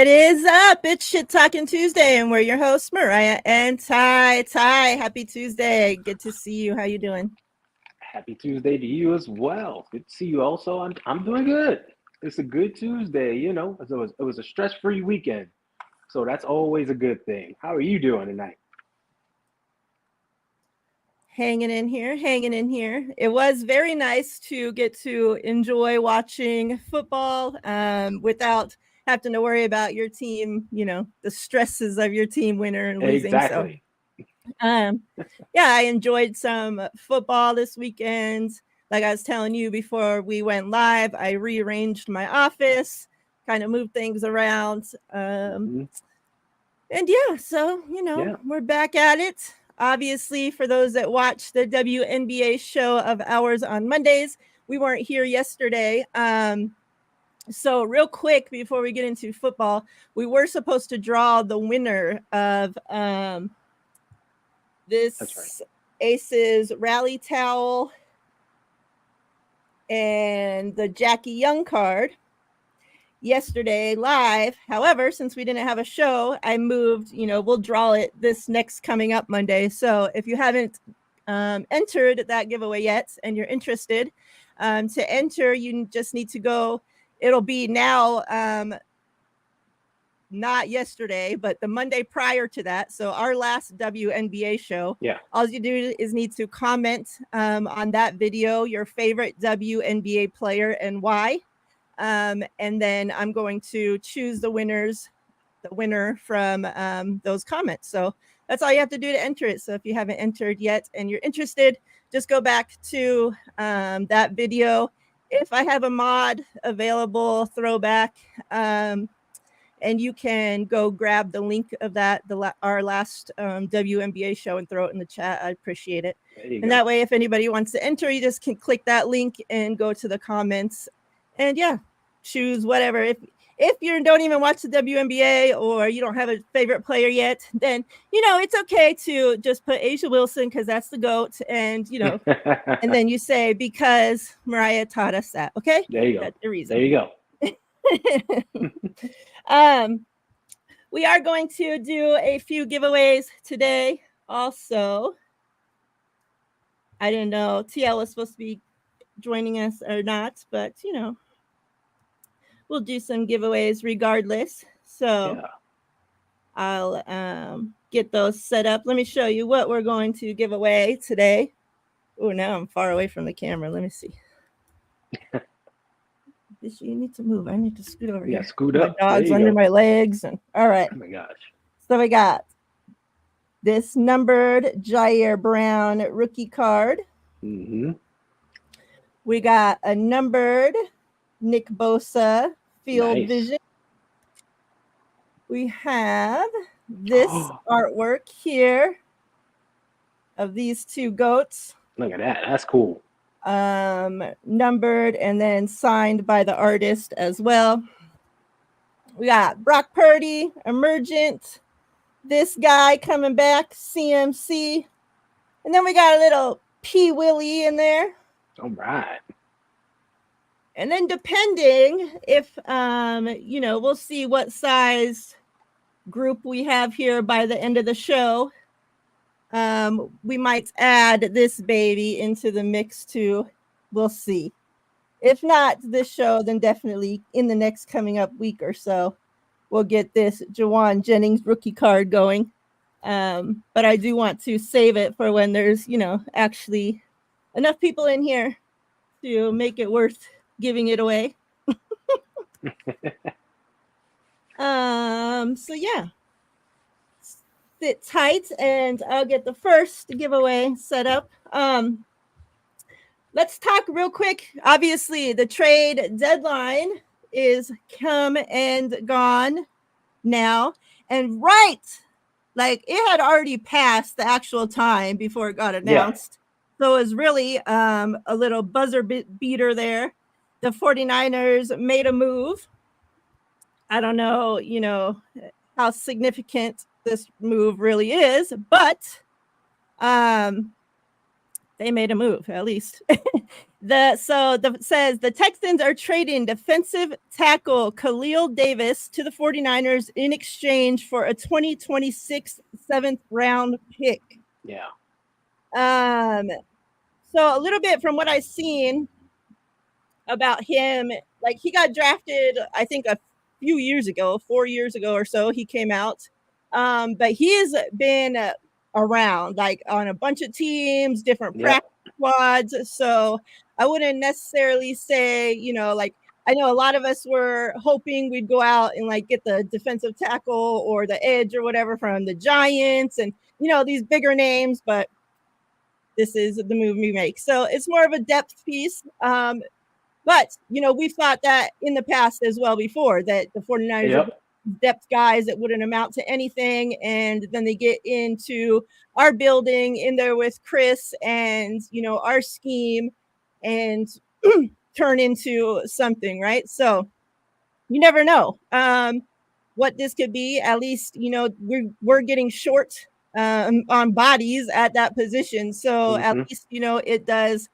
What is up? It's Shit Talking Tuesday, and we're your hosts, Mariah and Ty. Ty, happy Tuesday. Good to see you. How you doing? Happy Tuesday to you as well. Good to see you also. I'm doing good. It's a good Tuesday, It was a stress-free weekend. So that's always a good thing. How are you doing tonight? Hanging in here, hanging in here. It was very nice to get to enjoy watching football without having to worry about your team, the stresses of your team winning and losing. So Exactly. yeah, I enjoyed some football this weekend. Like I was telling you before we went live, I rearranged my office, kind of moved things around. Mhm. And yeah, so, Yeah. we're back at it. Obviously, for those that watch the WNBA show of ours on Mondays, we weren't here yesterday. So real quick, before we get into football, we were supposed to draw the winner of That's right. this Aces rally towel and the Jackie Young card yesterday live. However, since we didn't have a show, I moved, we'll draw it this next coming up Monday. So if you haven't entered that giveaway yet and you're interested to enter, you just need to go. It'll be now, not yesterday, but the Monday prior to that. So our last WNBA show. Yeah. All you do is need to comment on that video your favorite WNBA player and why. And then I'm going to choose the winner from those comments. So that's all you have to do to enter it. So if you haven't entered yet and you're interested, just go back to that video. If I have a mod available, throwback, and you can go grab the link of that, our last WNBA show, and throw it in the chat. I appreciate it. There you And go. that way, if anybody wants to enter, you just can click that link and go to the comments. And yeah, choose whatever. If you don't even watch the WNBA or you don't have a favorite player yet, then, it's okay to just put Asia Wilson because that's the GOAT. And, and then you say, because Mariah taught us that. Okay? There you go. That's the reason. There you go. We are going to do a few giveaways today. Also, I didn't know TL was supposed to be joining us or not, but we'll do some giveaways regardless. So Yeah. I'll get those set up. Let me show you what we're going to give away today. Oh, now I'm far away from the camera. Let me see. You need to move. I need to scoot over here. Scoot my up. dog's There you under go. my legs. And all right. Oh my gosh. So we got this numbered Jair Brown rookie card. Mm-hmm. We got a numbered Nick Bosa field vision. We have this artwork here of these two goats. Look at that. That's cool. Numbered and then signed by the artist as well. We got Brock Purdy, Emergent. This guy coming back, CMC. And then we got a little P. Willie in there. All right. And then depending if, we'll see what size group we have here by the end of the show. We might add this baby into the mix too. We'll see. If not this show, then definitely in the next coming up week or so, we'll get this Jauan Jennings rookie card going. But I do want to save it for when there's, actually enough people in here to make it worth giving it away. So yeah. Sit tight and I'll get the first giveaway set up. Let's talk real quick. Obviously, the trade deadline is come and gone now. And like it had already passed the actual time before it got announced. Yeah. So it was really a little buzzer beater there. The 49ers made a move. I don't know, how significant this move really is, but They made a move, at least. Says the Texans are trading defensive tackle Khalil Davis to the 49ers in exchange for a 2026 7th round pick. Yeah. So a little bit from what I've seen about him, like he got drafted, I think a few years ago, 4 years ago or so, he came out. But he's been around like on a bunch of teams, different practice squads. So I wouldn't necessarily say, like I know a lot of us were hoping we'd go out and like get the defensive tackle or the edge or whatever from the Giants and, these bigger names, but this is the move we make. So it's more of a depth piece. But, we've thought that in the past as well before that the 49ers are depth guys that wouldn't amount to anything. And then they get into our building in there with Chris and, our scheme and turn into something, right? So you never know what this could be. At least, we're getting short on bodies at that position. So at least, it does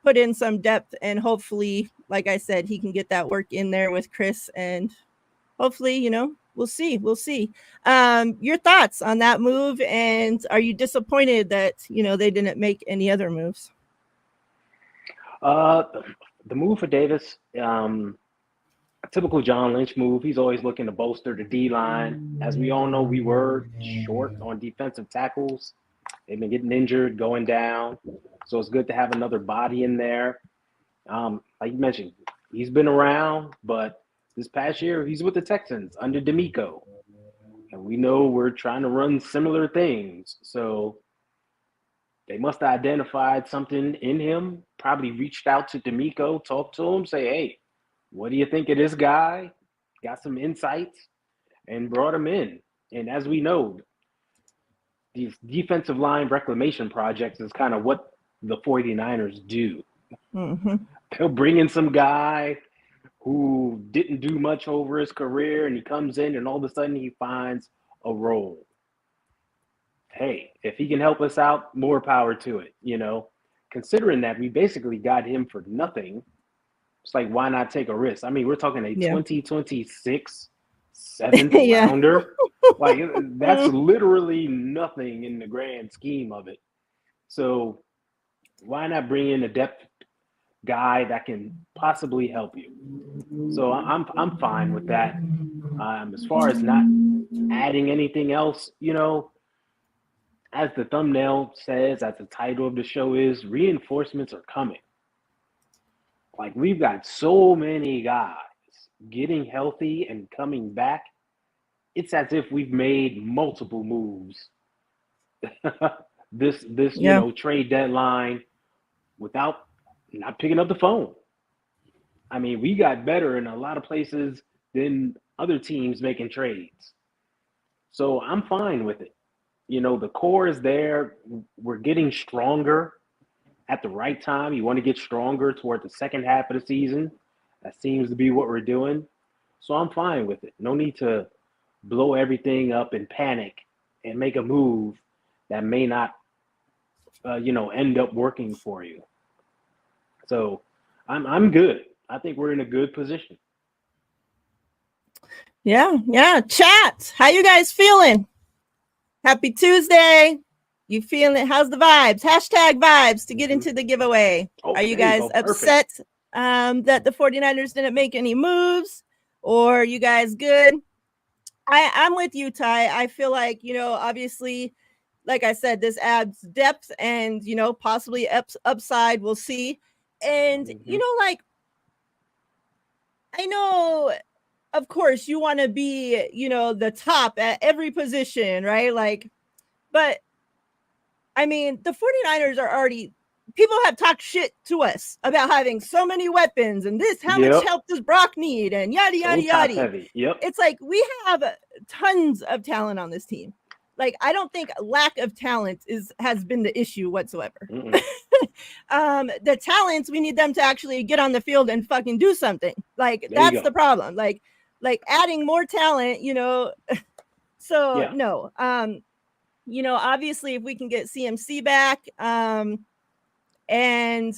put in some depth and hopefully, like I said, he can get that work in there with Chris and hopefully, we'll see. Your thoughts on that move, and are you disappointed that, they didn't make any other moves? The move for Davis, a typical John Lynch move. He's always looking to bolster the D-line. As we all know, we were short on defensive tackles. They've been getting injured, going down. So it's good to have another body in there. Like you mentioned, he's been around, but this past year, he's with the Texans under D'Amico. And we know we're trying to run similar things. So they must have identified something in him, probably reached out to D'Amico, talked to him, say, hey, what do you think of this guy? Got some insights and brought him in. And as we know, these defensive line reclamation projects is kind of what the 49ers do. They'll bring in some guy who didn't do much over his career, and he comes in and all of a sudden he finds a role. Hey, if he can help us out, more power to it, Considering that we basically got him for nothing, it's like, why not take a risk? I mean, we're talking a 2026 7th rounder. Like, that's literally nothing in the grand scheme of it. So why not bring in a depth guy that can possibly help you? So I'm fine with that. As far as not adding anything else, as the thumbnail says, as the title of the show is, reinforcements are coming. Like, we've got so many guys getting healthy and coming back. It's as if we've made multiple moves this trade deadline without not picking up the phone. I mean, we got better in a lot of places than other teams making trades. So I'm fine with it. The core is there. We're getting stronger at the right time. You want to get stronger toward the second half of the season. That seems to be what we're doing. So I'm fine with it. No need to blow everything up and panic and make a move that may not, end up working for you. So I'm good. I think we're in a good position. Yeah. Chat, how you guys feeling? Happy Tuesday. You feeling it? How's the vibes? Hashtag vibes to get into the giveaway. Are you guys upset that the 49ers didn't make any moves? Or are you guys good? I'm with you, Ty. I feel like, obviously, like I said, this adds depth and, possibly upside. We'll see. And, I know, of course, you want to be, the top at every position, right? Like, but I mean, the 49ers are already, people have talked shit to us about having so many weapons and this, how much help does Brock need and yada, yada, yada. It's like, we have tons of talent on this team. Like, I don't think lack of talent has been the issue whatsoever. The talents, we need them to actually get on the field and fucking do something. Like, that's the problem. Like adding more talent, so no. Obviously if we can get CMC back, and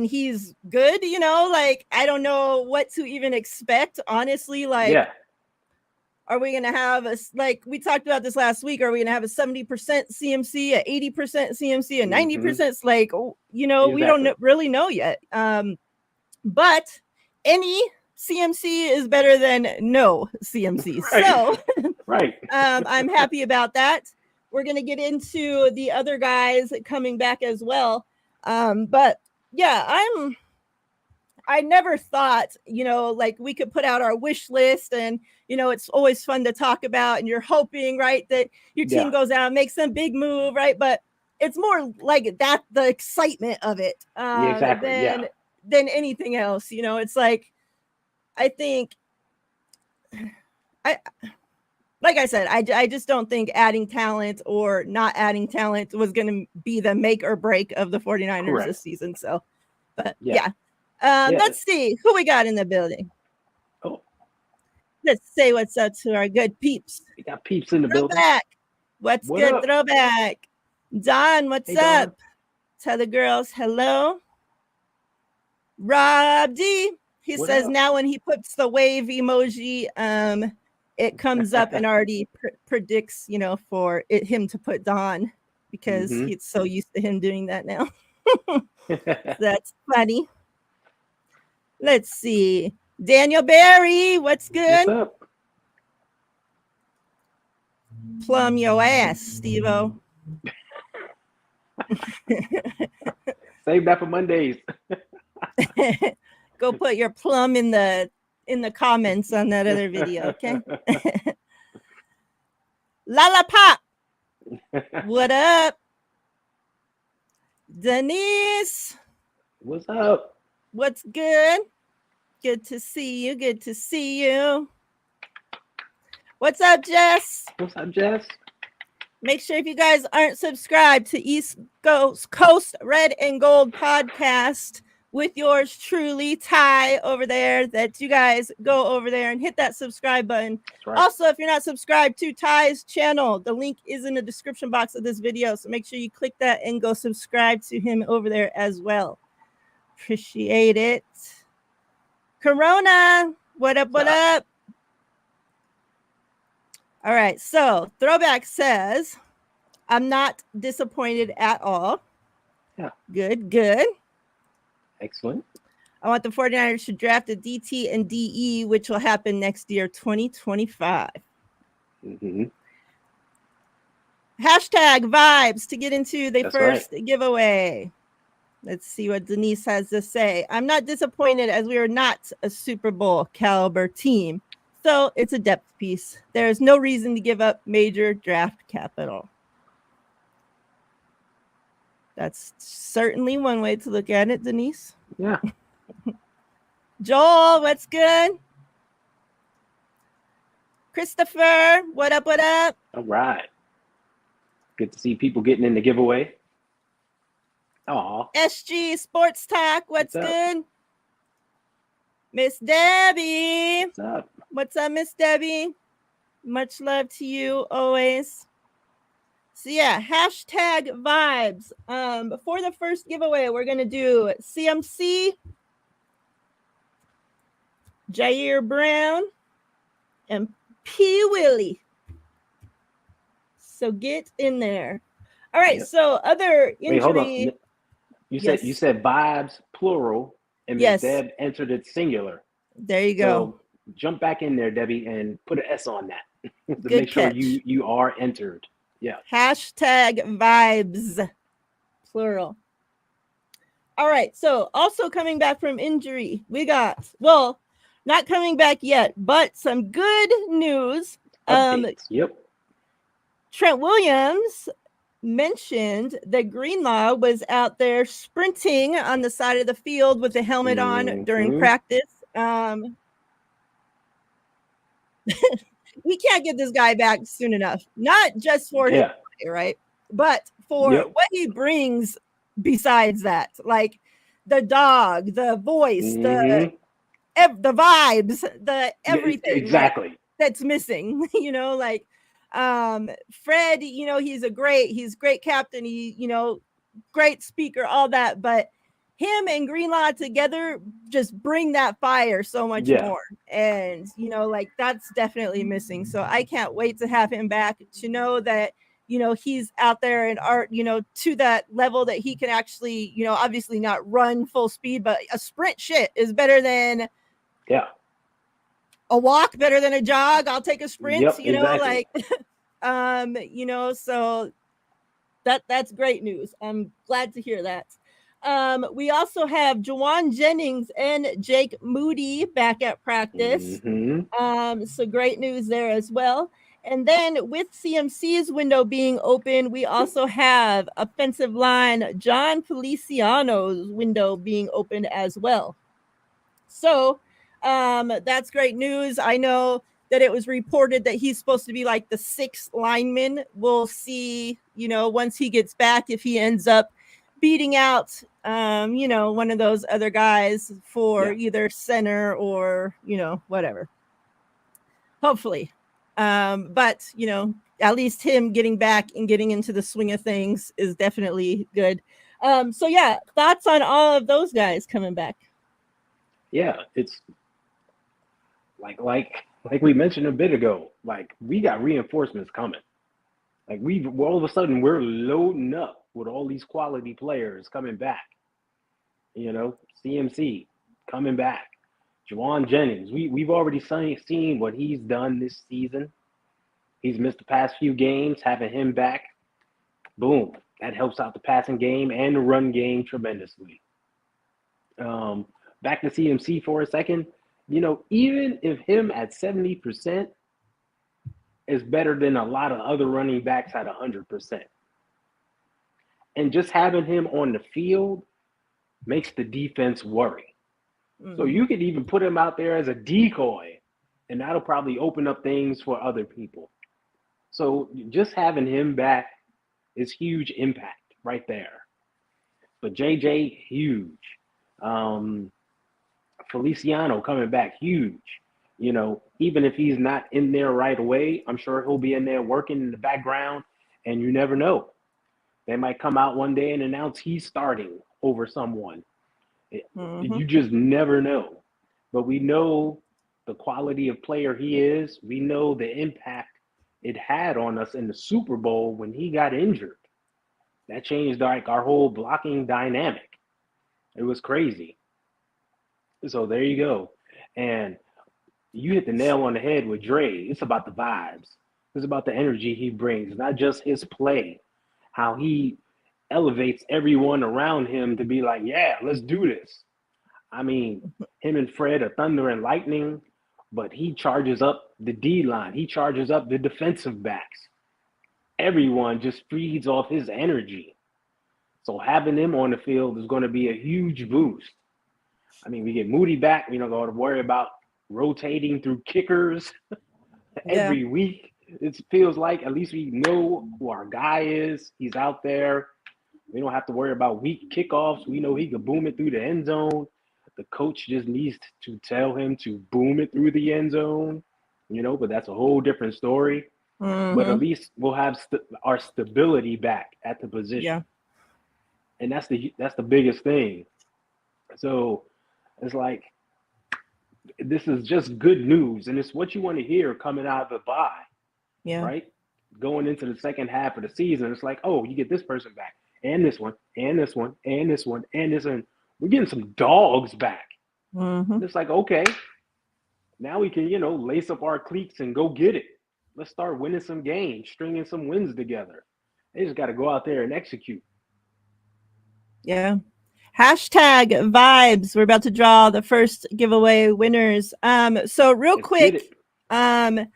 he's good, like, I don't know what to even expect, honestly. Like, Yeah. are we going to have like we talked about this last week, are we going to have a 70% CMC, a 80% CMC, a 90%? Like, we don't really know yet. But any CMC is better than no CMC. Right. So right. I'm happy about that. We're going to get into the other guys coming back as well. But yeah, I never thought, like we could put out our wish list, and, it's always fun to talk about, and you're hoping, right, that your team goes out and makes some big move, right? But it's more like that, the excitement of it, than anything else. It's like, I think, like I said, I just don't think adding talent or not adding talent was going to be the make or break of the 49ers this season. So, but yeah. Let's see who we got in the building. Oh, let's say what's up to our good peeps. We got peeps in the building. What's good, up? Throwback? Don, what's up? Don. Tell the girls hello. Rob D, he says up? Now when he puts the wave emoji, it comes up and already predicts, for him to put Don, because he's so used to him doing that now. That's funny. Let's see. Daniel Barry, what's good? What's up? Plum your ass, Steve-O. Save that for Mondays. Go put your plum in the comments on that other video, okay? Lala Pop. What up? Denise. What's up? What's good? Good to see you. Good to see you. What's up, Jess? What's up, Jess? Make sure if you guys aren't subscribed to East Coast Red and Gold podcast with yours truly, Ty, over there, that you guys go over there and hit that subscribe button. Right. Also, if you're not subscribed to Ty's channel, the link is in the description box of this video. So make sure you click that and go subscribe to him over there as well. Appreciate it. Corona, what up, what up? All right, so Throwback says, I'm not disappointed at all. Yeah. Good. Excellent. I want the 49ers to draft a DT and DE, which will happen next year, 2025. Hashtag vibes to get into the first giveaway. Let's see what Denise has to say. I'm not disappointed, as we are not a Super Bowl caliber team. So it's a depth piece. There's no reason to give up major draft capital. That's certainly one way to look at it, Denise. Yeah. Joel, what's good? Christopher, what up, what up? All right. Good to see people getting in the giveaway. Aw. SG Sports Talk, what's good? Miss Debbie. What's up? What's up, Miss Debbie? Much love to you always. So yeah, hashtag vibes. For the first giveaway, we're gonna do CMC, Jair Brown, and P. Willie. So get in there. All right. So other injury. Wait, hold on. You said vibes plural, and Miss Deb entered it singular. There you go. So jump back in there, Debbie, and put an S on that to Good make sure catch. you are entered. Yeah. Hashtag vibes plural. All right. So also coming back from injury, we got, well, not coming back yet, but some good news. Yep. Trent Williams mentioned that Greenlaw was out there sprinting on the side of the field with the helmet on during practice. We can't get this guy back soon enough, not just for him, right? But for what he brings besides that, like the dog, the voice, the vibes, the everything. Exactly. That's missing, like Fred, he's great captain. He, great speaker, all that, but him and Greenlaw together just bring that fire so much more. And, you know, like that's definitely missing. So I can't wait to have him back, to know that, you know, he's out there in art, you know, to that level that he can actually, you know, obviously not run full speed, but a sprint shit is better than a walk, better than a jog. I'll take a sprint, you know, like, you know, so that's great news. I'm glad to hear that. We also have Jauan Jennings and Jake Moody back at practice. So great news there as well. And then with CMC's window being open, we also have offensive line John Feliciano's window being open as well. So that's great news. I know that it was reported that he's supposed to be like the 6th lineman. We'll see, you know, once he gets back, if he ends up beating out, you know, one of those other guys for either center or, you know, whatever. Hopefully. But, you know, at least him getting back and getting into the swing of things is definitely good. So, yeah, thoughts on all of those guys coming back? Yeah, it's like we mentioned a bit ago, like we got reinforcements coming. Like all of a sudden we're loading up with all these quality players coming back. You know, CMC coming back. Jauan Jennings, we've already seen what he's done this season. He's missed the past few games. Having him back, boom, that helps out the passing game and the run game tremendously. Back to CMC for a second. You know, even if him at 70% is better than a lot of other running backs at 100%. And just having him on the field makes the defense worry. So you could even put him out there as a decoy, and that'll probably open up things for other people. So just having him back is huge impact right there. But JJ, huge. Feliciano coming back, huge. You know, even if he's not in there right away, I'm sure he'll be in there working in the background, and you never know. They might come out one day and announce he's starting over someone. You just never know. But we know the quality of player he is. We know the impact it had on us in the Super Bowl when he got injured. That changed like our whole blocking dynamic. It was crazy. So there you go. And you hit the nail on the head with Dre. It's about the vibes. It's about the energy he brings, not just his play, how he elevates everyone around him to be like, yeah, let's do this. I mean, him and Fred are thunder and lightning, but he charges up the D-line. He charges up the defensive backs. Everyone just feeds off his energy. So having him on the field is going to be a huge boost. I mean, we get Moody back. We don't got to worry about rotating through kickers every week. It feels like at least we know who our guy is. He's out there. We don't have to worry about weak kickoffs. We know he can boom it through the end zone. The coach just needs to tell him to boom it through the end zone, you know, but that's a whole different story. But at least we'll have our stability back at the position. Yeah. And that's the biggest thing. So it's like, this is just good news. And it's what you want to hear coming out of the bye. Yeah. Right? Going into the second half of the season, it's like, oh, you get this person back, and this one, and this one, and this one, and this one. We're getting some dogs back. It's like, okay, now we can, you know, lace up our cleats and go get it. Let's start winning some games, stringing some wins together. They just got to go out there and execute. Yeah. Hashtag vibes. We're about to draw the first giveaway winners. So real quick, the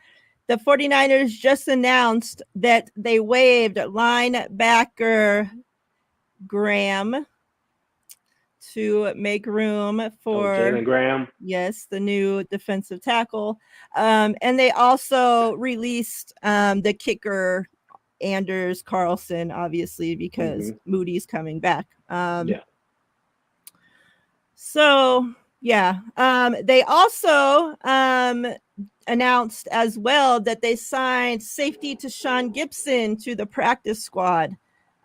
49ers just announced that they waived linebacker Graham to make room for Jalen Graham. Yes, the new defensive tackle. And they also released the kicker Anders Carlson, obviously, because Moody's coming back. So they also announced as well that they signed safety Tashawn Gibson to the practice squad.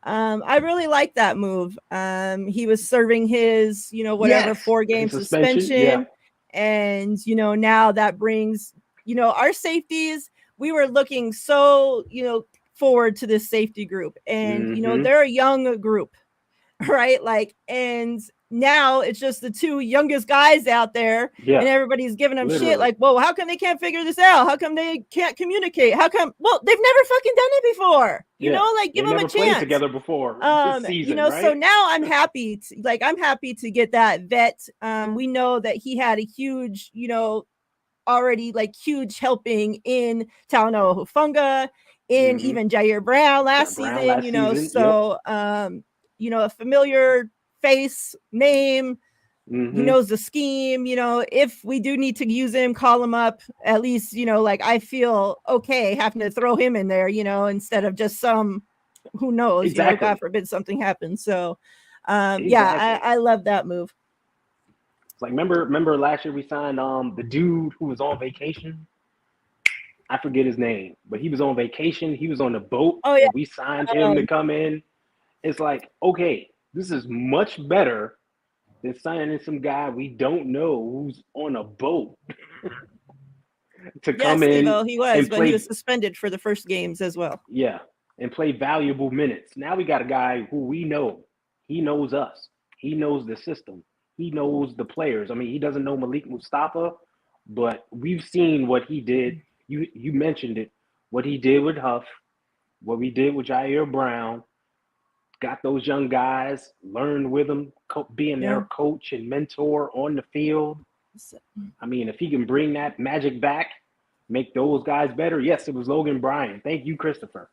I really like that move. He was serving his, whatever, Yes. 4-game suspension. Yeah. And, now that brings, our safeties. We were looking so, forward to this safety group. And, they're a young group, right? Like, and now it's just the two youngest guys out there, and everybody's giving them shit like, whoa, how come they can't figure this out? How come they can't communicate? How come? Well, they've never fucking done it before. Like, give them a chance. Played together before this season, right? So now I'm happy to get that vet. We know that he had a huge, already like huge helping in Talanoa Hufanga, in even Jair Brown last season, so a familiar face, name. He knows the scheme. If we do need to use him, call him up. At least, like, I feel okay having to throw him in there, instead of just some, who knows, God forbid something happens. So, yeah, I love that move. Like, remember last year we signed the dude who was on vacation. I forget his name, but he was on vacation. He was on the boat. Oh, yeah. And we signed him to come in. It's like, okay, this is much better than signing some guy we don't know who's on a boat to come in. He was, but he was suspended for the first games as well. Yeah, and play valuable minutes. Now we got a guy who we know. He knows us. He knows the system. He knows the players. I mean, he doesn't know Malik Mustafa, but we've seen what he did. You mentioned it. What he did with Huff, what we did with Jair Brown, got those young guys, learned with them, being their coach and mentor on the field. I mean, if he can bring that magic back, make those guys better. Yes, it was Logan Bryan. Thank you, Christopher.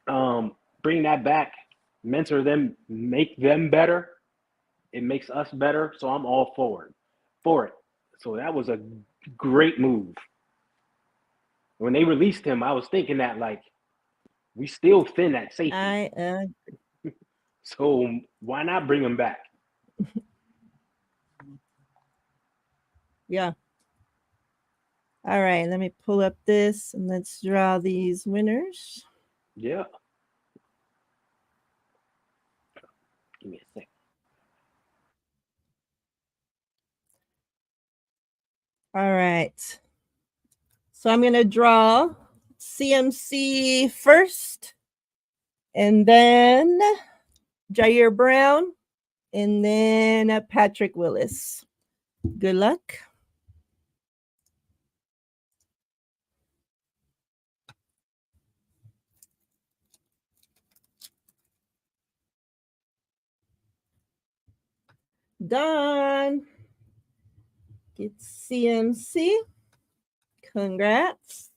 Bring that back, mentor them, make them better. It makes us better, so I'm all for it. So that was a great move. When they released him, I was thinking that, like, we still thin at safety. So why not bring him back? Yeah. All right, let me pull up this and let's draw these winners. Yeah. Give me a second. All right. So I'm going to draw CMC first, and then Jair Brown, and then Patrick Willis. Good luck. Done. Get CMC. Congrats.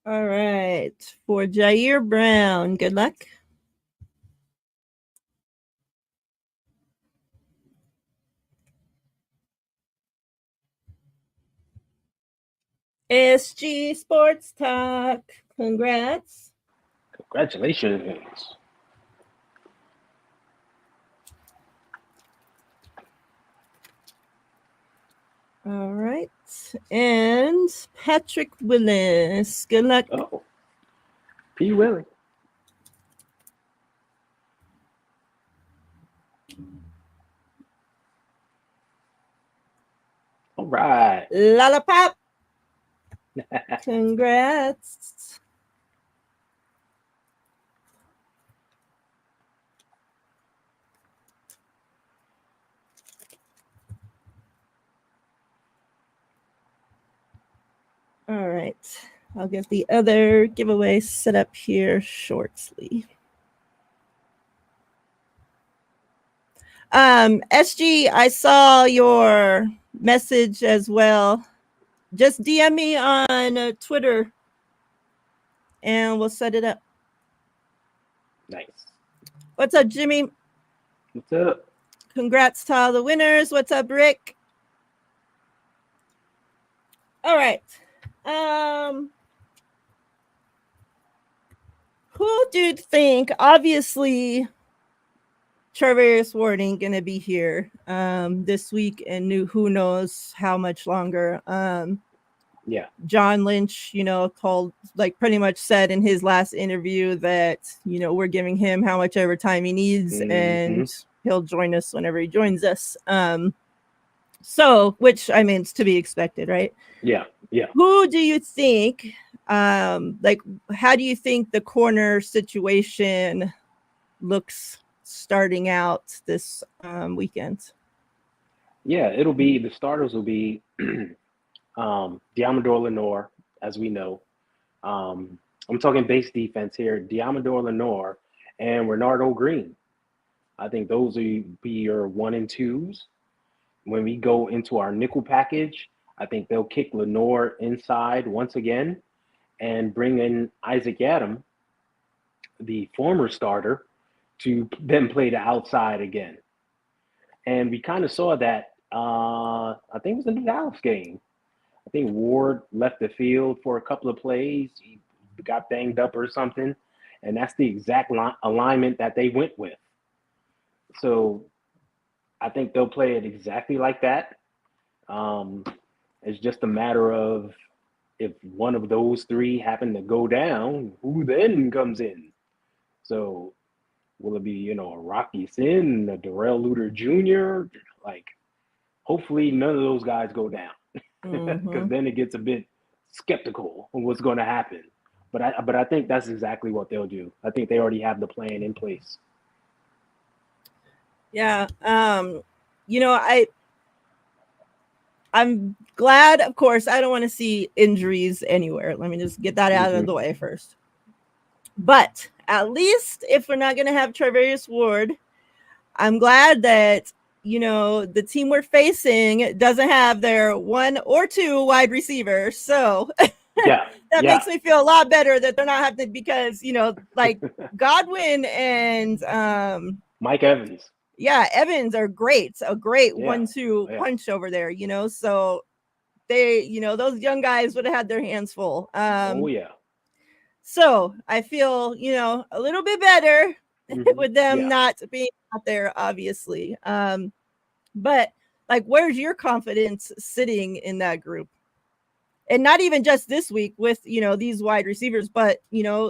All right. For Jair Brown, good luck. SG Sports Talk. Congrats. Congratulations. All right. And Patrick Willis. Good luck. Oh. P. Willie. All right. Lollipop. Congrats. All right. I'll get the other giveaway set up here shortly. SG, I saw your message as well. Just DM me on Twitter and we'll set it up. Nice. What's up, Jimmy? What's up? Congrats to all the winners. What's up, Rick? All right. Who do you think? Obviously, Travarius Ward ain't gonna be here this week, and who knows how much longer. Yeah. John Lynch, called, like, pretty much said in his last interview that, we're giving him how much ever time he needs, and he'll join us whenever he joins us. So, which, I mean, it's to be expected, right? Yeah. Yeah. Who do you think, like, how do you think the corner situation looks starting out this weekend? Yeah, the starters will be Diamador Lenore, as we know. I'm talking base defense here. Diamador Lenore and Renardo Green. I think those will be your 1 and 2s. When we go into our nickel package, I think they'll kick Lenore inside once again and bring in Isaac Adam, the former starter, to then play the outside again. And we kind of saw that, I think it was in the Dallas game. I think Ward left the field for a couple of plays. He got banged up or something. And that's the exact alignment that they went with. So I think they'll play it exactly like that. It's just a matter of if one of those three happen to go down, who then comes in? So will it be, a Rocky Sin, a Darrell Luter Jr.? Like, hopefully none of those guys go down, because then it gets a bit skeptical of what's going to happen. But I think that's exactly what they'll do. I think they already have the plan in place. Yeah. I'm glad, of course, I don't want to see injuries anywhere. Let me just get that out of the way first. But at least if we're not going to have Travarius Ward, I'm glad that, the team we're facing doesn't have their 1 or 2 wide receivers. So yeah, that makes me feel a lot better that they're not having, because, like Godwin and Mike Evans. Yeah, Evans are great. A great 1-2 punch over there, so they, those young guys would have had their hands full. Oh yeah. So I feel, a little bit better with them not being out there, obviously. But like, where's your confidence sitting in that group? And not even just this week with, these wide receivers, but,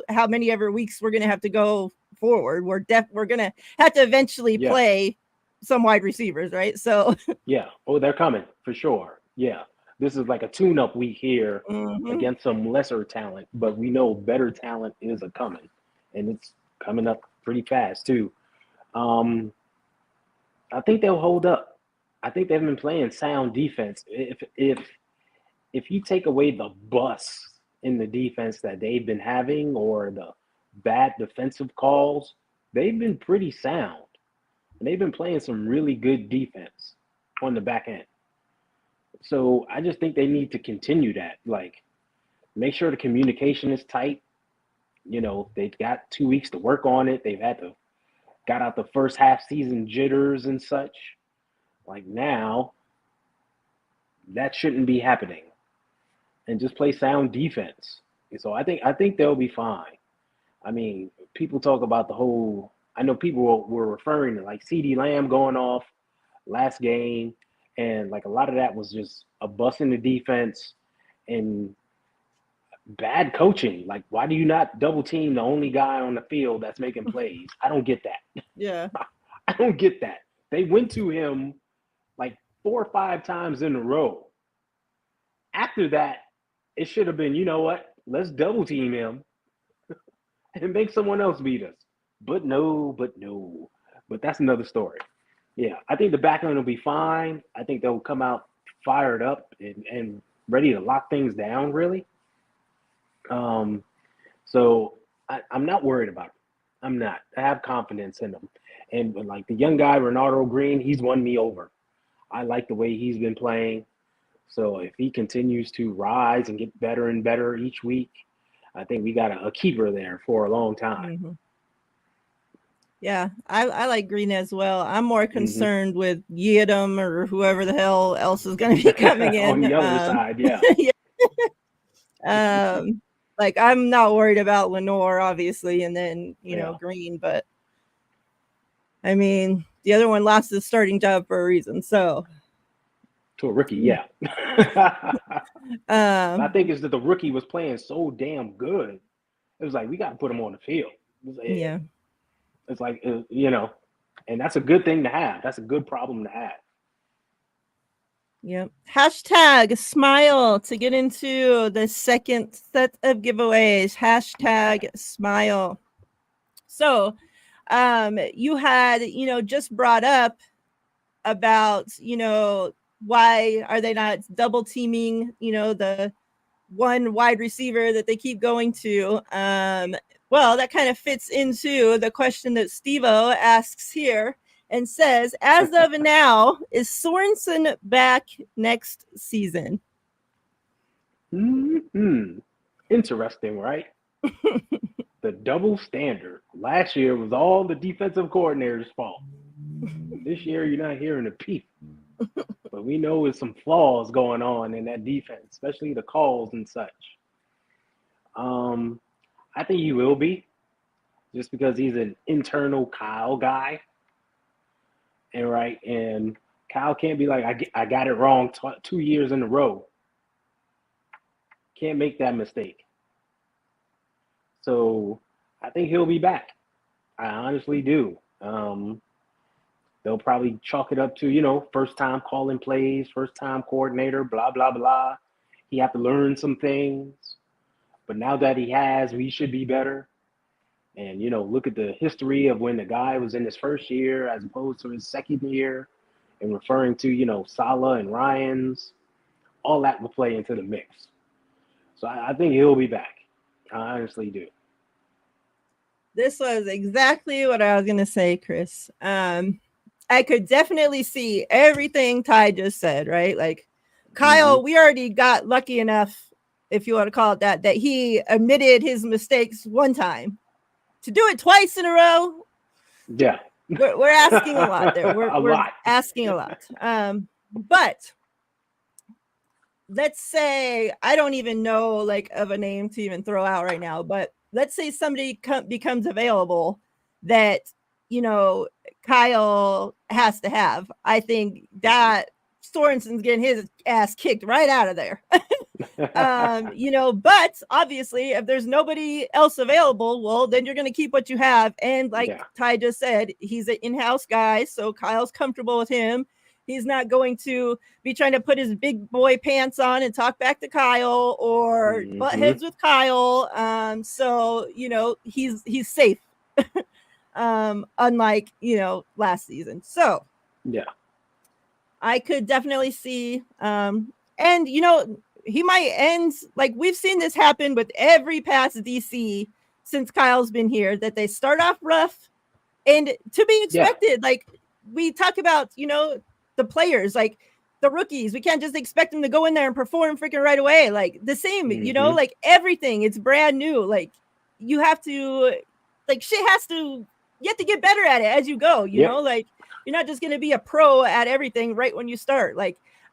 how many ever weeks we're going to have to go forward. We're going to have to eventually play some wide receivers, right? So yeah. Oh, they're coming for sure. Yeah. This is like a tune-up week here against some lesser talent, but we know better talent is a coming, and it's coming up pretty fast too. I think they'll hold up. I think they've been playing sound defense. If you take away the bust in the defense that they've been having, or the bad defensive calls, they've been pretty sound. And they've been playing some really good defense on the back end. So I just think they need to continue that. Like, make sure the communication is tight. They've got 2 weeks to work on it. They've got out the first half season jitters and such. Like, now, that shouldn't be happening. And just play sound defense. So I think they'll be fine. I mean, people talk about I know people were referring to like CeeDee Lamb going off last game, and like a lot of that was just a bust in the defense and bad coaching. Like, why do you not double team the only guy on the field that's making plays? I don't get that. Yeah. I don't get that. They went to him like 4 or 5 times in a row. After that, it should have been, you know what? Let's double team him and make someone else beat us. But no. But that's another story. Yeah, I think the back end will be fine. I think they'll come out fired up and ready to lock things down, really. So I'm not worried about it. I'm not. I have confidence in them. And like the young guy, Renardo Green, he's won me over. I like the way he's been playing. So if he continues to rise and get better and better each week, I think we got a keeper there for a long time. Yeah, I like Green as well. I'm more concerned with Yedem or whoever the hell else is going to be coming in. On the other side, yeah. Like, I'm not worried about Lenore, obviously, and then, Green, but I mean, the other one lost his starting job for a reason. So to a rookie, yeah. I think it's that the rookie was playing so damn good. It was like, we got to put him on the field. Yeah. It's like, you know, and that's a good thing to have. That's a good problem to have. Yep. Hashtag smile to get into the second set of giveaways. Hashtag smile. So, you had, just brought up about, why are they not double teaming, the one wide receiver that they keep going to? Well, that kind of fits into the question that Steve-O asks here and says, as of now, is Sorensen back next season? Mm-hmm. Interesting, right? The double standard. Last year was all the defensive coordinator's fault. This year, you're not hearing a peep. But we know there's some flaws going on in that defense, especially the calls and such. I think he will be, just because he's an internal Kyle guy. And Kyle can't be like, I got it wrong 2 years in a row. Can't make that mistake. So I think he'll be back. I honestly do. They'll probably chalk it up to, first time calling plays, first time coordinator, blah, blah, blah. He have to learn some things. But now that he has, we should be better. And, look at the history of when the guy was in his first year as opposed to his second year, and referring to, Salah and Ryans. All that will play into the mix. So I think he'll be back. I honestly do. This was exactly what I was going to say, Chris. I could definitely see everything Ty just said, right? Like, Kyle, we already got lucky enough, if you want to call it that he admitted his mistakes one time. To do it twice in a row, yeah, we're asking a lot there. We're asking a lot. But let's say, I don't even know of a name to even throw out right now, but let's say somebody becomes available that, Kyle has to have. I think that Sorensen's getting his ass kicked right out of there. But obviously if there's nobody else available, well, then you're going to keep what you have. And Ty just said, he's an in-house guy, so Kyle's comfortable with him. He's not going to be trying to put his big boy pants on and talk back to Kyle or butt heads with Kyle. So, he's safe. Unlike, last season. So yeah, I could definitely see, and he might end, we've seen this happen with every past DC since Kyle's been here, that they start off rough and to be expected. Yeah. We talk about, the players, the rookies, we can't just expect them to go in there and perform freaking right away. The same, everything, it's brand new. You have to, shit has to, you have to get better at it as you go, you know, you're not just going to be a pro at everything right when you start.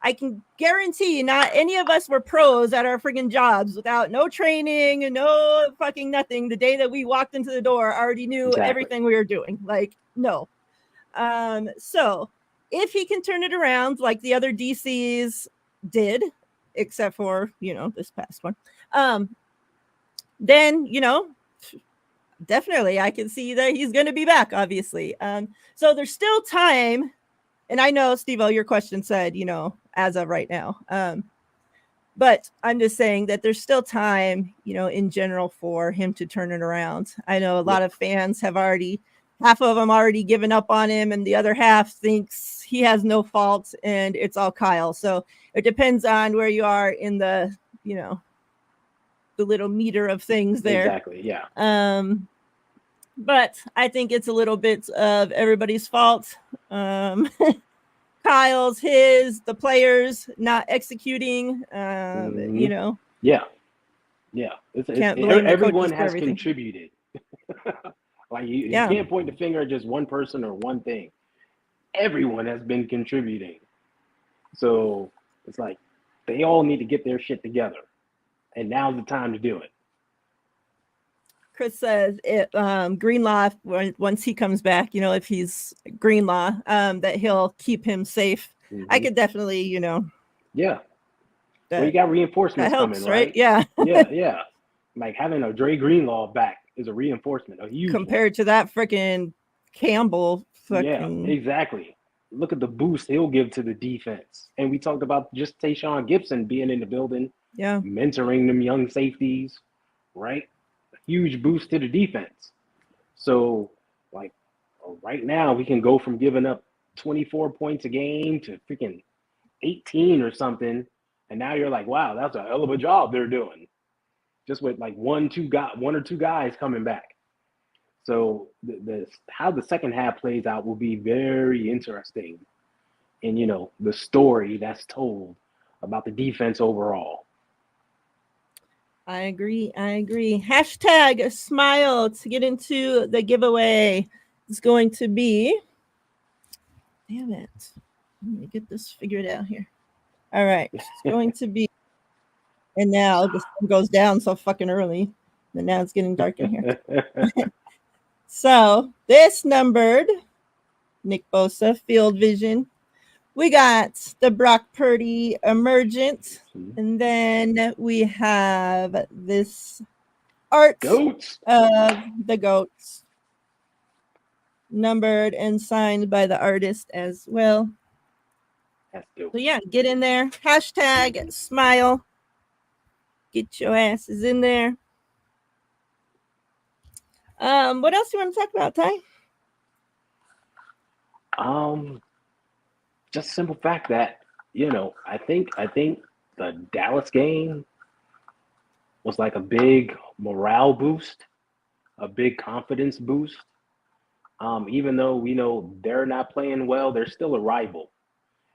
I can guarantee not any of us were pros at our freaking jobs without no training and no fucking nothing. The day that we walked into the door, already knew everything we were doing. No. So if he can turn it around like the other DCs did, except for, this past one, then, definitely I can see that he's going to be back, obviously. So there's still time. And I know, Steve-O, your question said, as of right now. But I'm just saying that there's still time, in general for him to turn it around. I know a lot of fans have half of them already given up on him, and the other half thinks he has no fault and it's all Kyle. So it depends on where you are in the, the little meter of things there. Exactly, yeah. But I think it's a little bit of everybody's fault. Kyle's, the players not executing, Yeah. Everyone has contributed. You can't point the finger at just one person or one thing. Everyone has been contributing. So it's they all need to get their shit together. And now's the time to do it. Chris says it Greenlaw, once he comes back, if he's Greenlaw, that he'll keep him safe. I could definitely, Yeah. that, Well, you got reinforcements that helps, coming, right? Yeah. Yeah. Like having a Dre Greenlaw back is a reinforcement, a huge compared to that freaking Campbell. Yeah, exactly. Look at the boost he'll give to the defense. And we talked about just Tayshaun Gibson being in the building, mentoring them young safeties, right? A huge boost to the defense. So, like, right now, we can go from giving up 24 points a game to freaking 18 or something. And now you're like, wow, that's a hell of a job they're doing. Just with like one or two guys coming back. So how the second half plays out will be very interesting. And, the story that's told about the defense overall. I agree. Hashtag smile to get into the giveaway is going to be. Damn it. Let me get this figured out here. All right. It's going to be. And now the sun goes down so fucking early. And now it's getting dark in here. So this numbered Nick Bosa, Field Vision. We got the Brock Purdy Emergent. And then we have this art of the goats. Numbered and signed by the artist as well. That's dope. So yeah, get in there. Hashtag smile. Get your asses in there. What else do you want to talk about, Ty? Just simple fact that, I think the Dallas game was like a big morale boost, a big confidence boost. Even though we know they're not playing well, they're still a rival.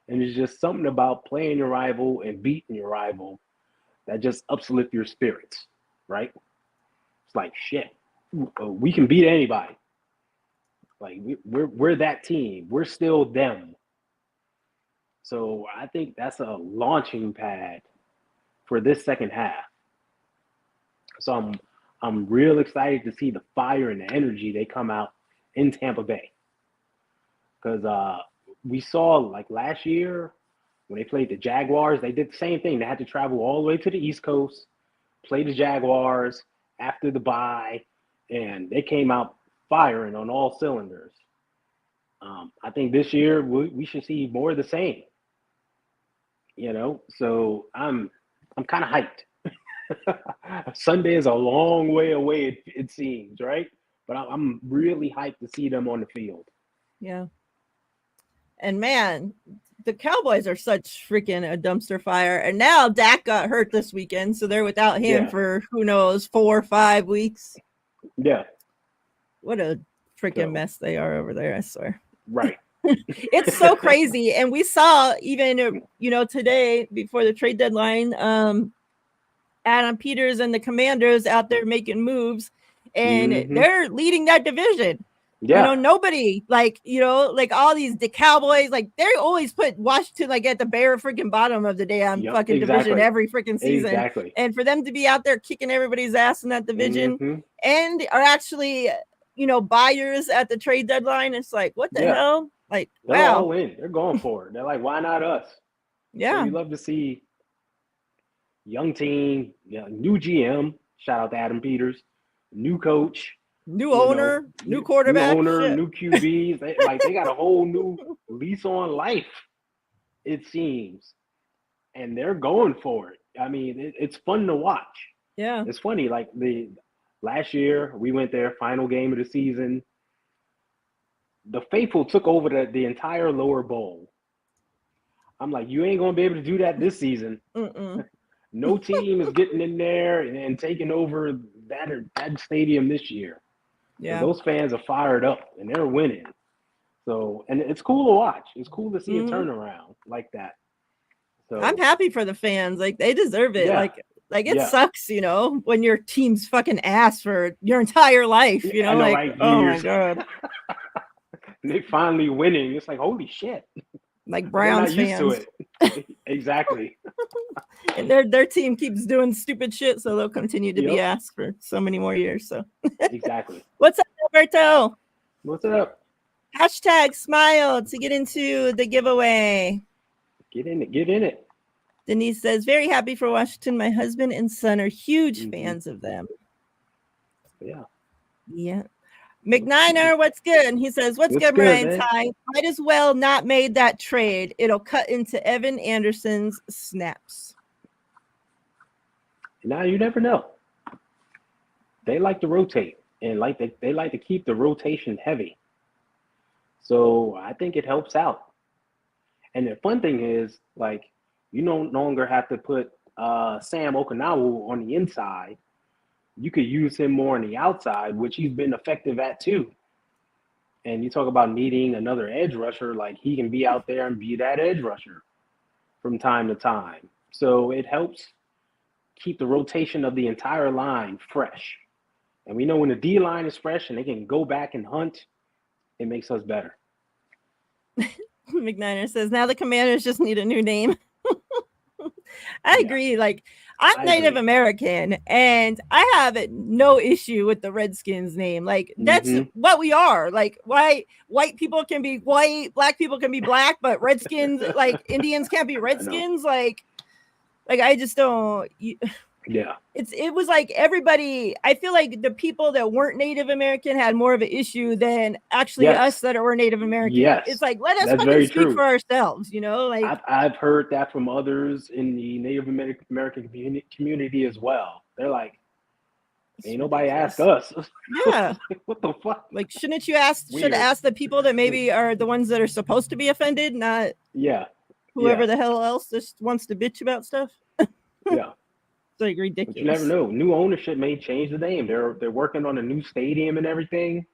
And there's just something about playing your rival and beating your rival that just uplifts your spirits, right? It's like, shit, we can beat anybody. Like we're that team. We're still them. So I think that's a launching pad for this second half. So I'm real excited to see the fire and the energy they come out in Tampa Bay. Because we saw like last year when they played the Jaguars, they did the same thing. They had to travel all the way to the East Coast, play the Jaguars after the bye, and they came out firing on all cylinders. I think this year we should see more of the same. So I'm kind of hyped. Sunday is a long way away, it seems, right? But I'm really hyped to see them on the field. Yeah. And man, the Cowboys are such freaking a dumpster fire. And now Dak got hurt this weekend, so they're without him for who knows 4 or 5 weeks. Yeah. What a freaking mess they are over there, I swear. Right. It's so crazy. And we saw even, today before the trade deadline, Adam Peters and the Commanders out there making moves, and they're leading that division. Yeah. Nobody like all these the Cowboys, like they always put Washington like at the bare freaking bottom of the damn fucking division every freaking season. Exactly. And for them to be out there kicking everybody's ass in that division and are actually, buyers at the trade deadline, it's like, what the hell? Like, they're all in. They're going for it. They're like, why not us? Yeah. So you love to see young team, new GM, shout out to Adam Peters, new coach. New owner, new quarterback, new QBs. They got a whole new lease on life, it seems, and they're going for it. I mean, it's fun to watch. Yeah, it's funny. Like the last year, we went there, final game of the season. The faithful took over the entire lower bowl. I'm like, you ain't gonna be able to do that this season. No team is getting in there and taking over that stadium this year. Yeah, those fans are fired up and they're winning. So, and it's cool to watch. It's cool to see a turnaround like that. So I'm happy for the fans. Like they deserve it. Yeah. Like it sucks, when your team's fucking ass for your entire life. Oh my god. And they finally winning. It's like, holy shit. Like Browns fans. Used to it. Exactly. And their team keeps doing stupid shit, so they'll continue to be asked for so many more years. So Exactly. What's up, Alberto? What's up? Hashtag smile to get into the giveaway. Get in it. Get in it. Denise says, very happy for Washington. My husband and son are huge fans of them. Yeah. Yeah. McNiner, what's good? And he says, what's good, Brian Ty? Might as well not made that trade. It'll cut into Evan Anderson's snaps. Now you never know. They like to rotate and they like to keep the rotation heavy. So I think it helps out. And the fun thing is, like, you no longer have to put Sam Okinawa on the inside. You could use him more on the outside, which he's been effective at too. And you talk about needing another edge rusher, like he can be out there and be that edge rusher from time to time. So it helps keep the rotation of the entire line fresh. And we know when the D line is fresh and they can go back and hunt, it makes us better. McNiner says, now the Commanders just need a new name. I agree. Like, I'm Native American and I have no issue with the Redskins name. Like, that's what we are. Like, white people can be white, black people can be black, but Redskins, like Indians can't be Redskins. Like I just don't. Yeah. It was like everybody, I feel like the people that weren't Native American had more of an issue than actually us that were Native American. Yes. It's like, let us fucking speak for ourselves, you know? Like I've heard that from others in the Native American community as well. They're like, ain't nobody asked us. Yeah. What the fuck? Like, should ask the people that maybe are the ones that are supposed to be offended, not whoever the hell else just wants to bitch about stuff. Yeah. It's like ridiculous. But you never know. New ownership may change the name. They're working on a new stadium and everything.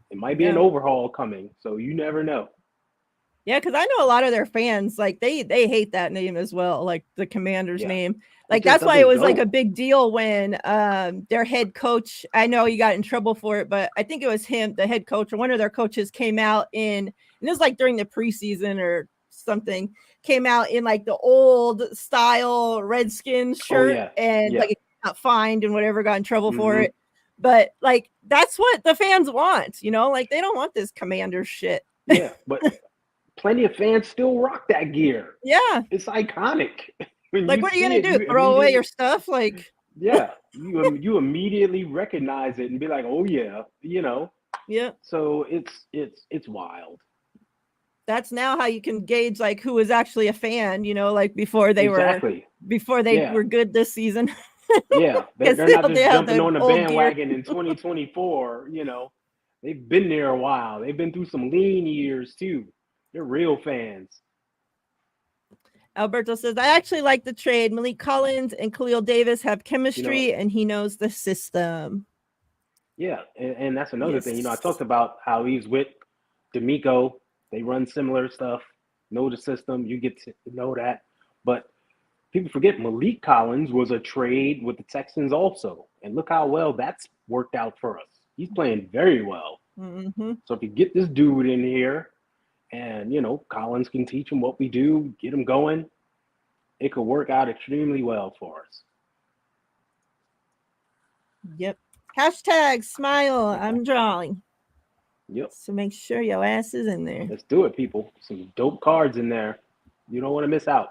It might be an overhaul coming, so you never know. Yeah, because I know a lot of their fans, like they hate that name as well, like the Commanders name. Like that's why it was like a big deal when their head coach, I know he got in trouble for it, but I think it was him, the head coach or one of their coaches came out and it was like during the preseason or something, came out in like the old style Redskins shirt and like it got fined and whatever, got in trouble for it. But like that's what the fans want, you know, like they don't want this Commander shit. Yeah, but plenty of fans still rock that gear. Yeah, it's iconic. Like, what are you gonna do? Throw away your stuff? Like, yeah, you immediately recognize it and be like, oh yeah, you know. Yeah. So it's wild. That's now how you can gauge like who is actually a fan, you know, like before they were good this season. Yeah, they're not just jumping on the bandwagon in 2024. You know, they've been there a while. They've been through some lean years too. They're real fans. Alberto says, I actually like the trade. Malik Collins and Khalil Davis have chemistry, and he knows the system. Yeah, and that's another thing. You know, I talked about how he's with D'Amico. They run similar stuff, know the system. You get to know that. But people forget Malik Collins was a trade with the Texans also. And look how well that's worked out for us. He's playing very well. So if you get this dude in here and, you know, Collins can teach him what we do, get him going, it could work out extremely well for us. Yep. Hashtag smile. I'm drawing. Yep. So make sure your ass is in there. Let's do it, people. Some dope cards in there. You don't want to miss out.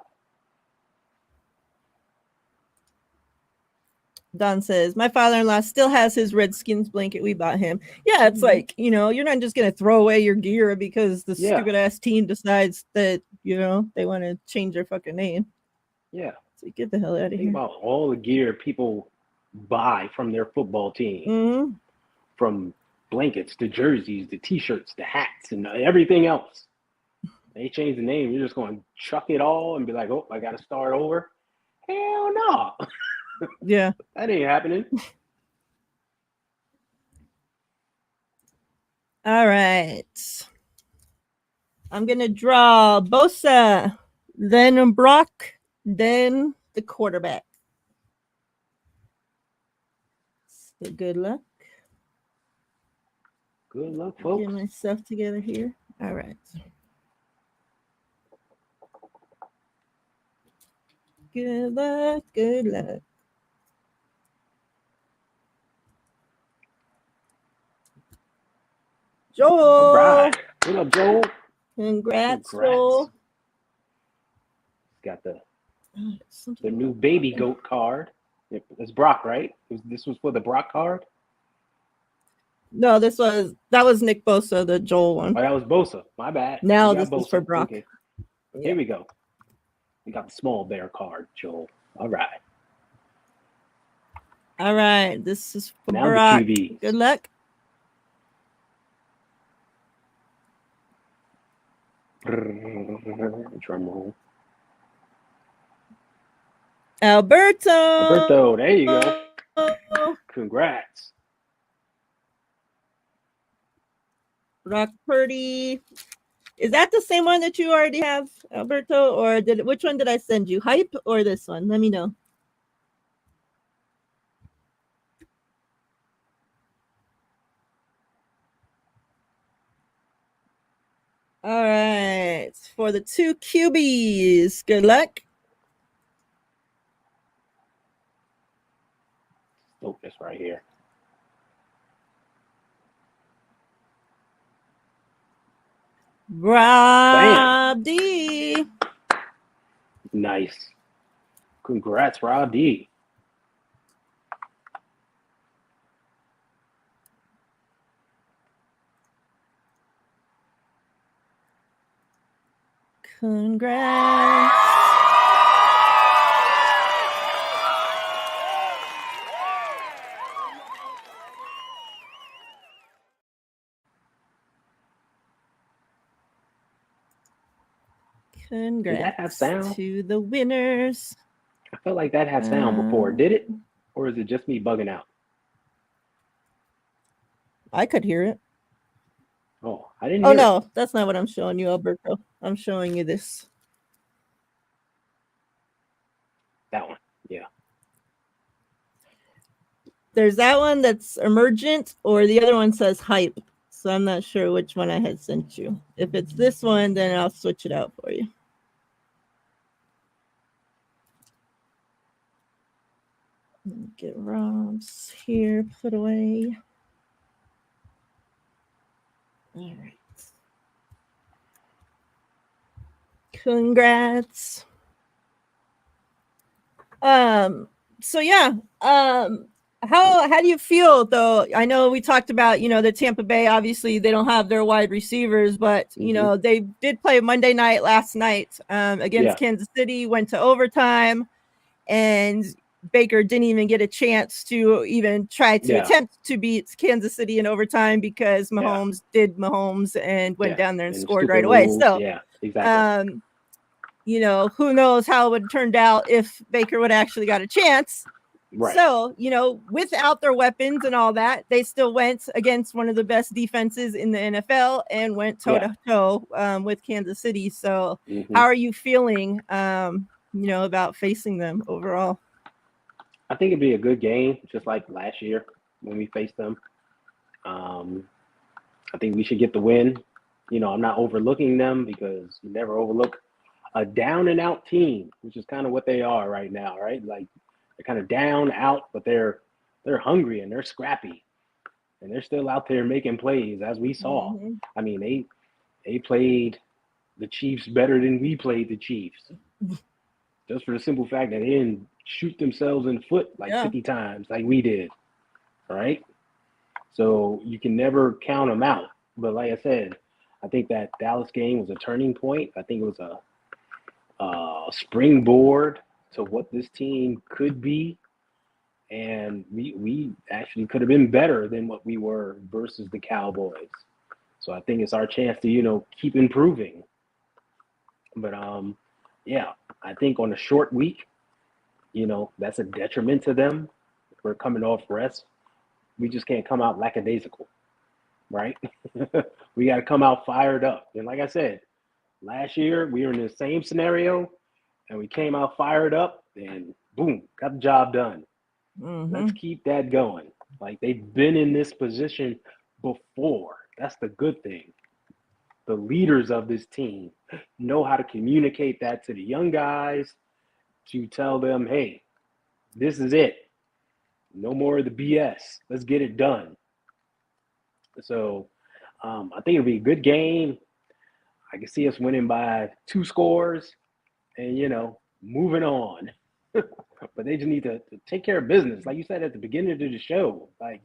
Don says, my father-in-law still has his Redskins blanket we bought him. Yeah, it's like, you know, you're not just going to throw away your gear because the stupid ass team decides that, you know, they want to change their fucking name. Yeah. So get the hell out of here. Think about all the gear people buy from their football team. From blankets, the jerseys, the t-shirts, the hats, and everything else. They change the name. You're just going to chuck it all and be like, oh, I got to start over? Hell no. Yeah. That ain't happening. All right. I'm going to draw Bosa, then Brock, then the quarterback. So good luck. Good luck, folks. Get myself together here. All right. Good luck. Good luck. Joel. All right. What up, Joel? Congrats, Congrats. Joel. Got the new baby goat card. It's Brock, right? This was for the Brock card? No, that was Nick Bosa, the Joel one. Oh, that was Bosa. My bad. Now this is for Brock. Okay. Yeah. Here we go. We got the small bear card, Joel. All right. All right. This is for now Brock. The QBs. Good luck. Drum roll. Alberto, there you go. Congrats. Brock Purdy. Is that the same one that you already have, Alberto? Or which one did I send you? Hype or this one? Let me know. All right. For the 2 QBs. Good luck. Focus right here. Rob D. Nice. Congrats, Rob D. Congrats. Congrats. Did that have sound? To the winners. I felt like that had sound before. Did it? Or is it just me bugging out? I could hear it. Oh, I didn't hear no, it. That's not what I'm showing you, Alberto. I'm showing you this. That one, yeah. There's that one that's emergent, or the other one says hype. So I'm not sure which one I had sent you. If it's this one, then I'll switch it out for you. Get Rob's here put away. All right. Congrats. So yeah. How do you feel though? I know we talked about, the Tampa Bay, obviously they don't have their wide receivers, but they did play Monday night last night against Kansas City, went to overtime, and Baker didn't even get a chance to even try to attempt to beat Kansas City in overtime because Mahomes did Mahomes and went down there and scored right away. So yeah, exactly. Who knows how it would have turned out if Baker would have actually got a chance. Right. So, without their weapons and all that, they still went against one of the best defenses in the NFL and went toe to toe with Kansas City. So how are you feeling, about facing them overall? I think it'd be a good game, just like last year when we faced them. I think we should get the win. I'm not overlooking them because you never overlook a down and out team, which is kind of what they are right now, right? Like they're kind of down, out, but they're hungry and they're scrappy, and they're still out there making plays, as we saw. I mean, they played the Chiefs better than we played the Chiefs, just for the simple fact that they didn't shoot themselves in the foot like 50 times like we did, right? So you can never count them out. But like I said, I think that Dallas game was a turning point. I think it was a springboard to what this team could be, and we actually could have been better than what we were versus the Cowboys. So I think it's our chance to keep improving. But I think on a short week, that's a detriment to them. We're coming off rest. We just can't come out lackadaisical, right? We got to come out fired up. And like I said, last year we were in the same scenario, and we came out fired up, and boom, got the job done. Let's keep that going. Like, they've been in this position before. That's the good thing. The leaders of this team know how to communicate that to the young guys to tell them, hey, this is it. No more of the BS. Let's get it done. So I think it'll be a good game. I can see us winning by 2 scores and, moving on. But they just need to take care of business. Like you said at the beginning of the show, like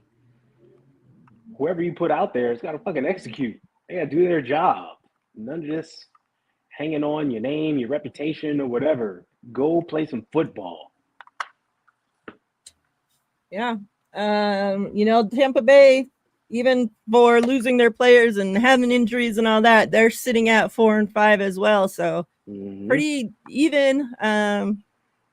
whoever you put out there has got to fucking execute. They got to do their job. None of this hanging on your name, your reputation, or whatever. Go play some football. Yeah. Tampa Bay, even for losing their players and having injuries and all that, they're sitting at 4-5 as well. So pretty even.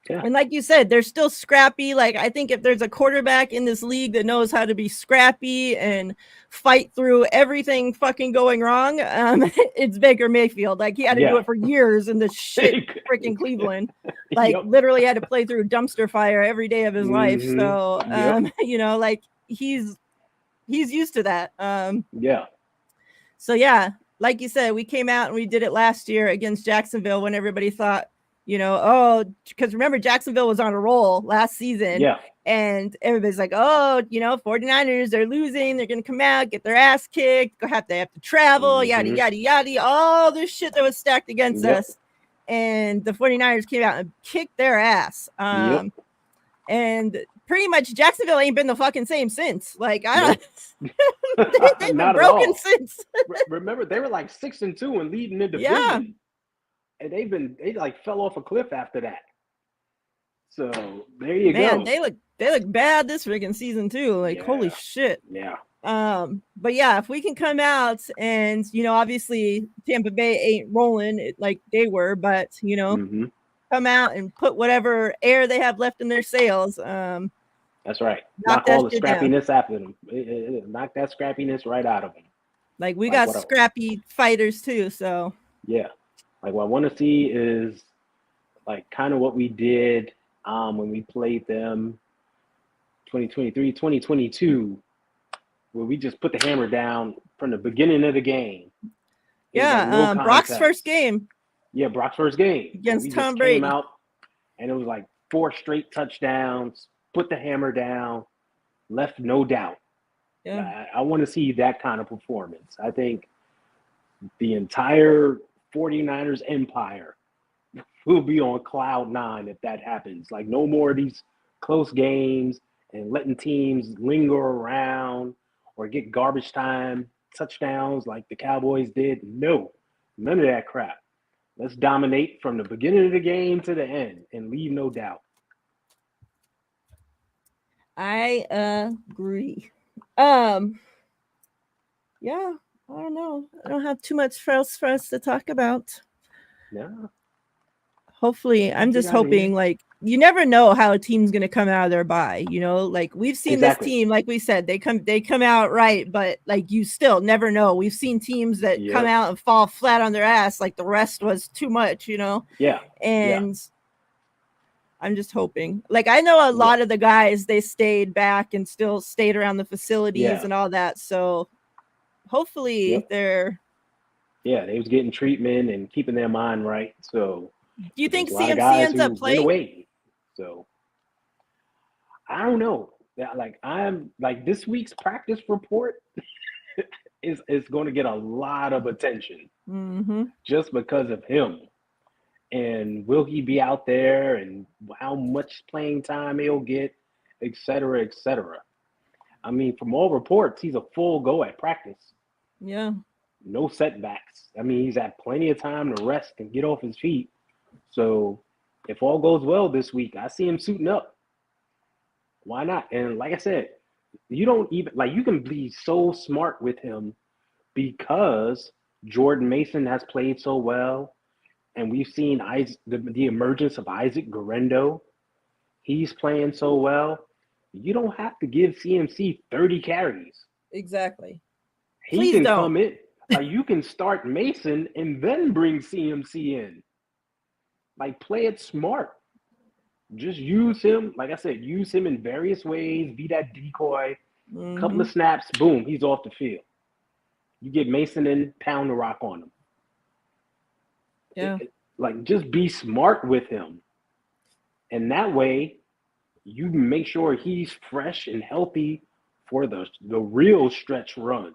Yeah. And like you said, they're still scrappy. Like, I think if there's a quarterback in this league that knows how to be scrappy and fight through everything fucking going wrong, it's Baker Mayfield. Like, he had to do it for years in this shit freaking Cleveland. Like, literally had to play through dumpster fire every day of his life. So, like, he's used to that. So, yeah, like you said, we came out and we did it last year against Jacksonville when everybody thought, because remember, Jacksonville was on a roll last season. Yeah. And everybody's like, 49ers, they're losing. They're going to come out, get their ass kicked. They have to travel, yada, yada, yada. All this shit that was stacked against us. And the 49ers came out and kicked their ass. And pretty much Jacksonville ain't been the fucking same since. Like, they've been broken since. Remember, they were like 6-2 and leading the division. Yeah. And they like fell off a cliff after that. So there you go. They look bad this freaking season too. Like, holy shit. Yeah. But yeah, if we can come out and obviously Tampa Bay ain't rolling like they were, but come out and put whatever air they have left in their sails. That's right. Knock all the scrappiness after them. Knock that scrappiness right out of them. Like, we got scrappy fighters too. So yeah. Like, what I want to see is like kind of what we did when we played them 2023, 2022, where we just put the hammer down from the beginning of the game. Yeah, Brock's first game. Yeah, Brock's first game. Against Tom Brady. Came out, and it was like 4 straight touchdowns, put the hammer down, left no doubt. Yeah. I want to see that kind of performance. I think the entire 49ers empire will be on cloud 9 if that happens. Like, no more of these close games and letting teams linger around or get garbage time touchdowns like the Cowboys did. No, none of that crap. Let's dominate from the beginning of the game to the end and leave no doubt. I agree. Yeah, I don't know. I don't have too much else for us to talk about. No. Hopefully, I'm just hoping, like, you never know how a team's going to come out of their bye. Like, we've seen this team, like we said, they come out right, but like, you still never know. We've seen teams that come out and fall flat on their ass, like the rest was too much, Yeah. And I'm just hoping. Like, I know a lot of the guys, they stayed back and still stayed around the facilities and all that. So hopefully they're. Yeah, they was getting treatment and keeping their mind right. So. Do you think CMC ends up playing? Away. So I don't know. Like, I'm like, this week's practice report is going to get a lot of attention just because of him. And will he be out there, and how much playing time he'll get, et cetera, et cetera. I mean, from all reports, he's a full go at practice. Yeah. No setbacks. I mean, he's had plenty of time to rest and get off his feet. So if all goes well this week, I see him suiting up. Why not? And like I said, you don't even, like, you can be so smart with him because Jordan Mason has played so well. And we've seen the emergence of Isaac Guerrero. He's playing so well. You don't have to give CMC 30 carries. Exactly. He can come in. Like, you can start Mason and then bring CMC in. Like, play it smart. Just use him. Like I said, use him in various ways. Be that decoy. Couple of snaps, boom, he's off the field. You get Mason in, pound the rock on him. Yeah. Like, just be smart with him. And that way, you make sure he's fresh and healthy for the real stretch run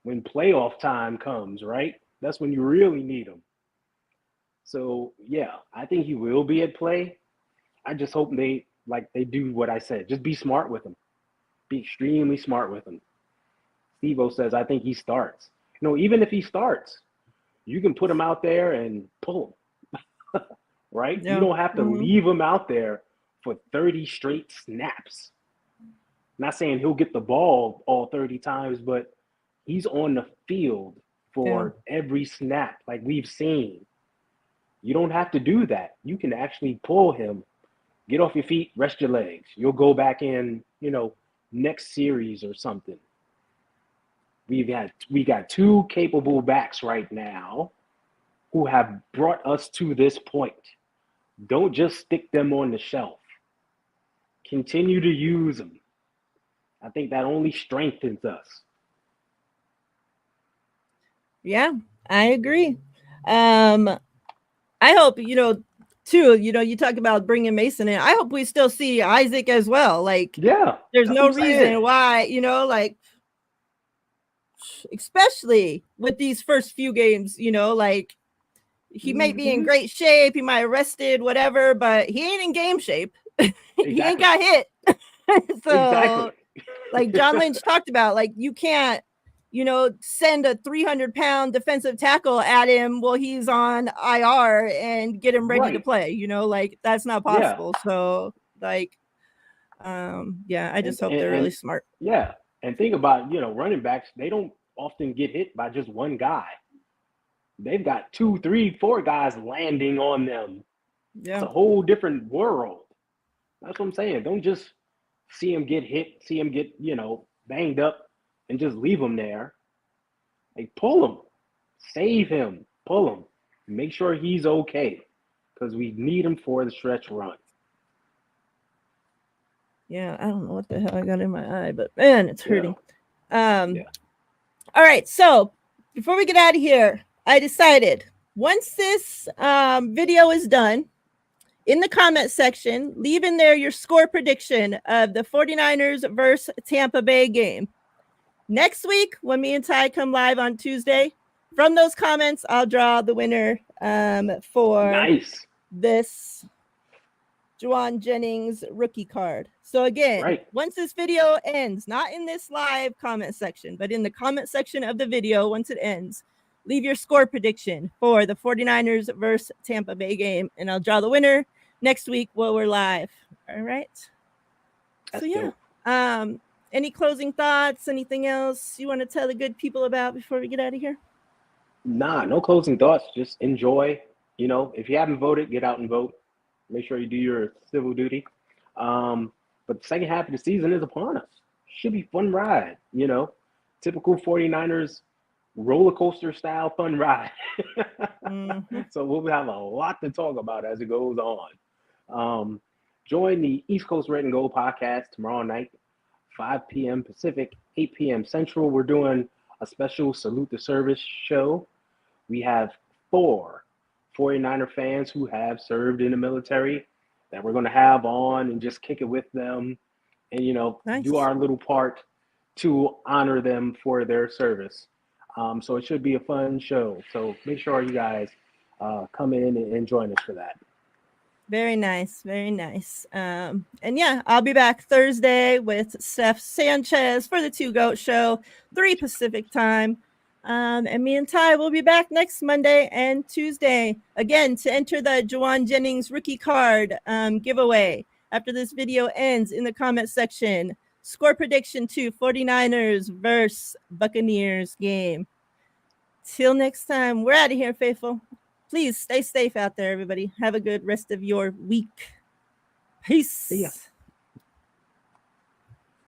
when playoff time comes, right? That's when you really need him. So yeah, I think he will be at play. I just hope they do what I said. Just be smart with him. Be extremely smart with him. Steve-O says I think he starts. Even if he starts, you can put him out there and pull him, right? Yeah. You don't have to leave him out there for 30 straight snaps. Not saying he'll get the ball all 30 times, but he's on the field for every snap, like we've seen. You don't have to do that. You can actually pull him, get off your feet, rest your legs. You'll go back in, next series or something. We got two capable backs right now who have brought us to this point. Don't just stick them on the shelf. Continue to use them. I think that only strengthens us. Yeah, I agree. I hope, too, you talk about bringing Mason in. I hope we still see Isaac as well. Like, yeah, there's no reason why, especially with these first few games, like he might be in great shape. He might have rested, whatever, but he ain't in game shape. He ain't got hit. So, like John Lynch talked about, like you can't, send a 300-pound defensive tackle at him while he's on IR and get him ready to play. Like that's not possible. Yeah. So, like, I just hope they're really smart. Yeah, and think about running backs. They don't often get hit by just one guy. They've got 2, 3, 4 guys landing on them. Yeah. It's a whole different world. That's what I'm saying. Don't just see him get hit, see him get, banged up and just leave him there. Like, pull him, save him, pull him, make sure he's okay because we need him for the stretch run. Yeah, I don't know what the hell I got in my eye, but man, it's hurting. Yeah. All right, so before we get out of here, I decided once this video is done, in the comment section, leave in there your score prediction of the 49ers versus Tampa Bay game. Next week, when me and Ty come live on Tuesday, from those comments, I'll draw the winner for this Jauan Jennings rookie card. So again, once this video ends, not in this live comment section, but in the comment section of the video, once it ends, leave your score prediction for the 49ers versus Tampa Bay game, and I'll draw the winner next week while we're live. All right. That's dope. Any closing thoughts? Anything else you want to tell the good people about before we get out of here? Nah, no closing thoughts. Just enjoy. If you haven't voted, get out and vote. Make sure you do your civil duty. But the second half of the season is upon us. Should be fun ride. Typical 49ers roller coaster style fun ride. So we'll have a lot to talk about as it goes on. Join the East Coast Red and Gold podcast tomorrow night, 5 p.m. Pacific, 8 p.m. Central. We're doing a special Salute the Service show. We have 4 49er fans who have served in the military that we're going to have on and just kick it with them and, do our little part to honor them for their service. So it should be a fun show. So make sure you guys come in and join us for that. Very nice. Very nice. And yeah, I'll be back Thursday with Steph Sanchez for the 2 Goat Show, 3 Pacific time. And me and Ty will be back next Monday and Tuesday again to enter the Jauan Jennings rookie card giveaway. After this video ends, in the comment section, score prediction to 49ers versus Buccaneers game. Till next time, we're out of here, faithful. Please stay safe out there, everybody. Have a good rest of your week. Peace. See ya.